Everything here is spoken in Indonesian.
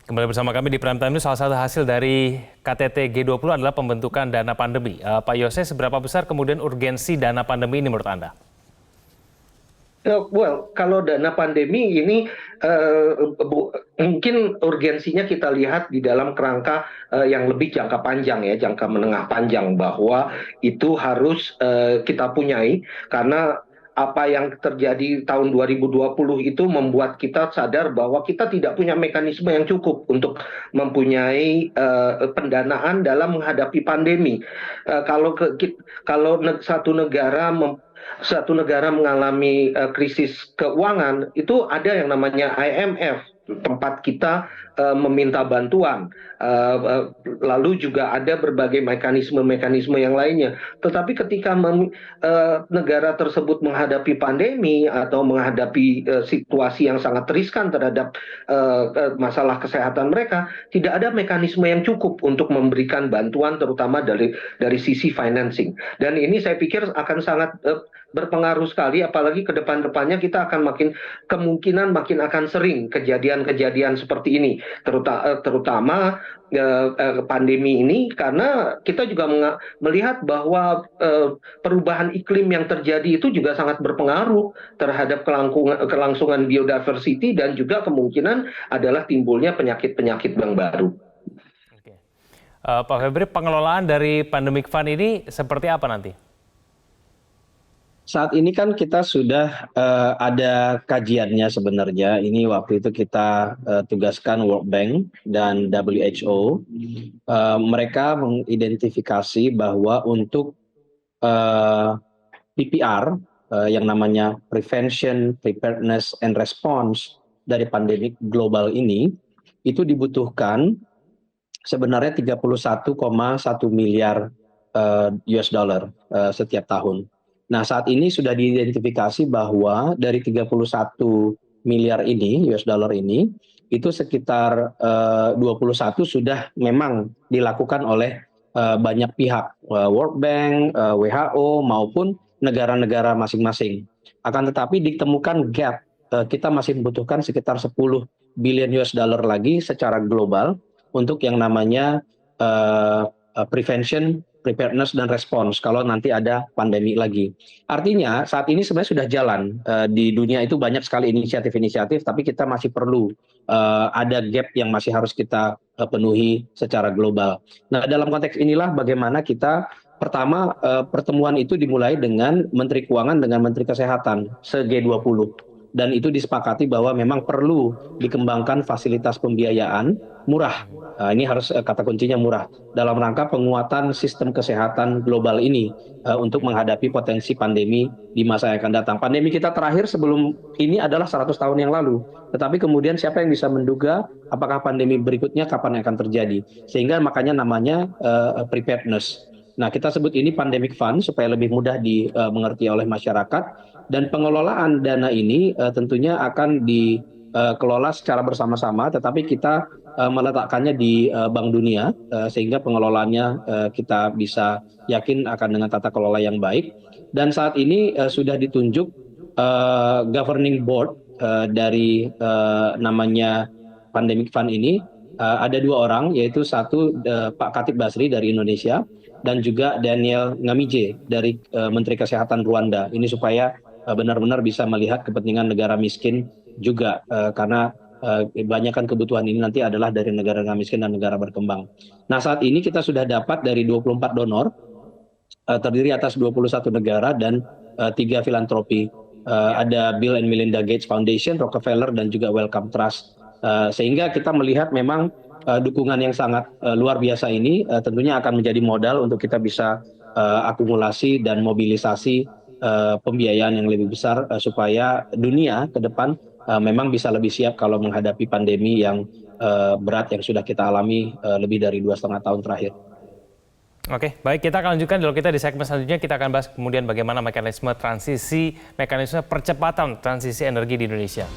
Kembali bersama kami di Prime Time News. Salah satu hasil dari KTT G20 adalah pembentukan dana pandemi. Pak Yose, seberapa besar kemudian urgensi dana pandemi ini menurut Anda? Kalau dana pandemi ini mungkin urgensinya kita lihat di dalam kerangka yang lebih jangka panjang ya, jangka menengah panjang, bahwa itu harus kita punyai karena apa yang terjadi tahun 2020 itu membuat kita sadar bahwa kita tidak punya mekanisme yang cukup untuk mempunyai pendanaan dalam menghadapi pandemi. Kalau satu negara mengalami krisis keuangan, itu ada yang namanya IMF, tempat kita meminta bantuan. Lalu juga ada berbagai mekanisme-mekanisme yang lainnya. Tetapi ketika negara tersebut menghadapi pandemi atau menghadapi situasi yang sangat riskan terhadap masalah kesehatan mereka, tidak ada mekanisme yang cukup untuk memberikan bantuan, terutama dari sisi financing. Dan ini saya pikir akan sangat berpengaruh sekali, apalagi ke depan-depannya kita akan kemungkinan makin akan sering kejadian-kejadian seperti ini, terutama pandemi ini, karena kita juga melihat bahwa perubahan iklim yang terjadi itu juga sangat berpengaruh terhadap kelangsungan biodiversity dan juga kemungkinan adalah timbulnya penyakit-penyakit yang baru. Oke. Pak Febri, pengelolaan dari Pandemic Fund ini seperti apa nanti? Saat ini kan kita sudah ada kajiannya sebenarnya. Ini waktu itu kita tugaskan World Bank dan WHO. Mereka mengidentifikasi bahwa untuk PPR, yang namanya Prevention, Preparedness, and Response dari pandemi global ini, itu dibutuhkan sebenarnya 31,1 miliar US dollar setiap tahun. Nah, saat ini sudah diidentifikasi bahwa dari 31 miliar ini, US dollar ini, itu sekitar 21 sudah memang dilakukan oleh banyak pihak, World Bank, WHO, maupun negara-negara masing-masing. Akan tetapi ditemukan gap, kita masih membutuhkan sekitar 10 billion US dollar lagi secara global untuk yang namanya prevention, preparedness, dan response kalau nanti ada pandemi lagi. Artinya saat ini sebenarnya sudah jalan di dunia itu banyak sekali inisiatif-inisiatif, tapi kita masih perlu ada gap yang masih harus kita penuhi secara global. Nah, dalam konteks inilah bagaimana kita pertama pertemuan itu dimulai dengan Menteri Keuangan dengan Menteri Kesehatan se-G20. Dan itu disepakati bahwa memang perlu dikembangkan fasilitas pembiayaan murah. Ini harus kata kuncinya murah, dalam rangka penguatan sistem kesehatan global ini untuk menghadapi potensi pandemi di masa yang akan datang. Pandemi kita terakhir sebelum ini adalah 100 tahun yang lalu. Tetapi kemudian siapa yang bisa menduga apakah pandemi berikutnya kapan akan terjadi. Sehingga makanya namanya preparedness. Nah, kita sebut ini Pandemic Fund supaya lebih mudah dimengerti oleh masyarakat. Dan pengelolaan dana ini tentunya akan dikelola secara bersama-sama, tetapi kita meletakkannya di Bank Dunia sehingga pengelolaannya kita bisa yakin akan dengan tata kelola yang baik. Dan saat ini sudah ditunjuk governing board dari namanya Pandemic Fund ini. Ada 2 orang, yaitu satu Pak Khatib Basri dari Indonesia dan juga Daniel Ngamije dari Menteri Kesehatan Rwanda. Ini supaya benar-benar bisa melihat kepentingan negara miskin juga, karena kebanyakan kebutuhan ini nanti adalah dari negara miskin dan negara berkembang. Nah, saat ini kita sudah dapat dari 24 donor, terdiri atas 21 negara dan 3 filantropi. Ada Bill and Melinda Gates Foundation, Rockefeller, dan juga Wellcome Trust. Sehingga kita melihat memang dukungan yang sangat luar biasa ini tentunya akan menjadi modal untuk kita bisa akumulasi dan mobilisasi pembiayaan yang lebih besar supaya dunia ke depan memang bisa lebih siap kalau menghadapi pandemi yang berat yang sudah kita alami lebih dari 2,5 tahun terakhir. Oke, baik, kita akan lanjutkan dialog kita di segmen selanjutnya. Kita akan bahas kemudian bagaimana mekanisme percepatan transisi energi di Indonesia.